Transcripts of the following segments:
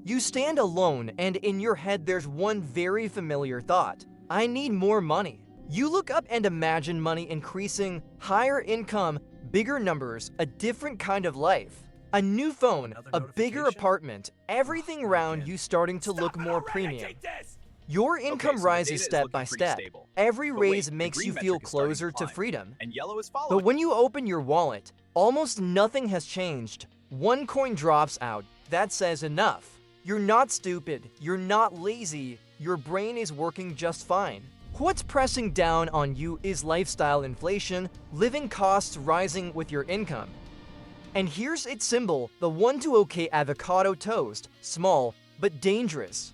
You stand alone, and in your head there's one very familiar thought: I need more money. You look up and imagine money increasing, higher income, bigger numbers, a different kind of life. A new phone, a bigger apartment, everything around you starting to look more premium. Your income rises step by step. Every raise makes you feel closer to freedom. But when you open your wallet, almost nothing has changed. One coin drops out. That says enough. You're not stupid. You're not lazy. Your brain is working just fine. What's pressing down on you is lifestyle inflation, living costs rising with your income. And here's its symbol, the 1-to-OK avocado toast, small but dangerous.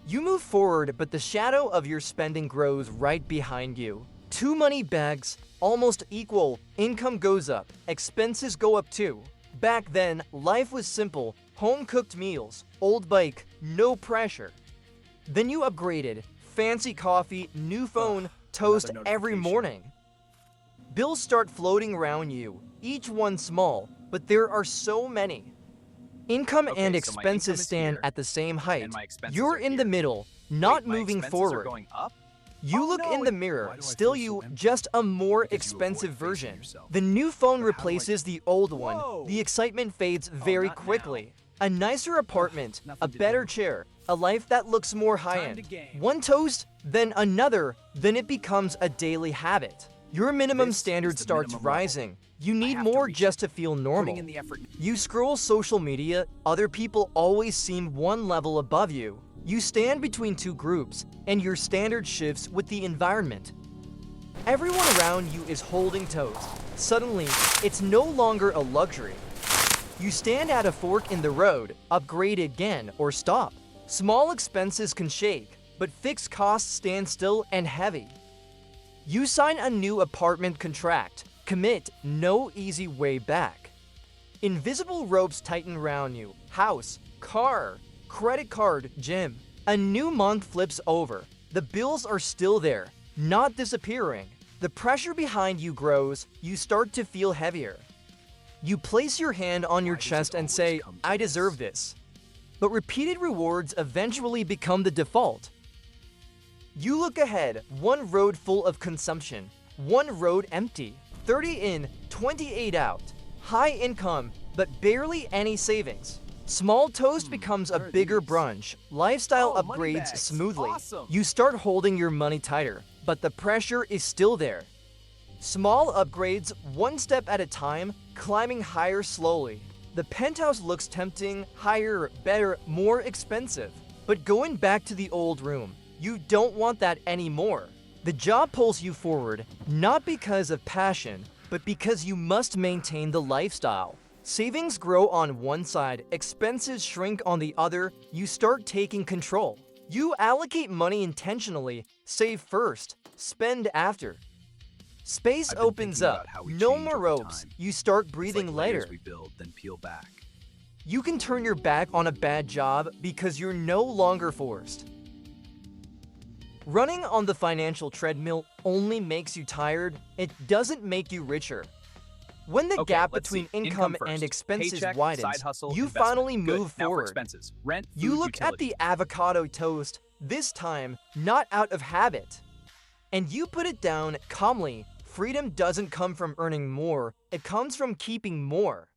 You move forward, but the shadow of your spending grows right behind you. Two money bags, almost equal, income goes up, expenses go up too. Back then, life was simple, home-cooked meals, old bike, no pressure. Then you upgraded, fancy coffee, new phone, toast every morning. Bills start floating around you, each one small, but there are so many. Income and expenses stand at the same height. You're in the middle, not moving forward. You look in the mirror, still you, just a more expensive version. The new phone replaces the old one. The excitement fades very quickly. A nicer apartment, a better chair, a life that looks more high-end. One toast, then another, then it becomes a daily habit. Your minimum standard starts rising. You need more just to feel normal. You scroll social media, other people always seem one level above you. You stand between two groups, and your standard shifts with the environment. Everyone around you is holding toast. Suddenly, it's no longer a luxury. You stand at a fork in the road, upgrade again, or stop. Small expenses can shake, but fixed costs stand still and heavy. You sign a new apartment contract. Commit, no easy way back. Invisible ropes tighten around you. House, car, credit card, gym. A new month flips over. The bills are still there, not disappearing. The pressure behind you grows. You start to feel heavier. You place your hand on your chest and say, I deserve this. But repeated rewards eventually become the default. You look ahead, one road full of consumption, one road empty. 30 in, 28 out. High income, but barely any savings. Small toast becomes a bigger brunch. Lifestyle upgrades smoothly. You start holding your money tighter, but the pressure is still there. Small upgrades, one step at a time, climbing higher slowly. The penthouse looks tempting, higher, better, more expensive. But going back to the old room, you don't want that anymore. The job pulls you forward, not because of passion, but because you must maintain the lifestyle. Savings grow on one side, expenses shrink on the other. You start taking control. You allocate money intentionally, save first, spend after. Space opens up, no more ropes. You start breathing lighter. You can turn your back on a bad job because you're no longer forced. Running on the financial treadmill only makes you tired, it doesn't make you richer. When the gap between income and expenses widens, you finally move forward. You look at the avocado toast, this time not out of habit. And you put it down calmly. Freedom doesn't come from earning more, it comes from keeping more.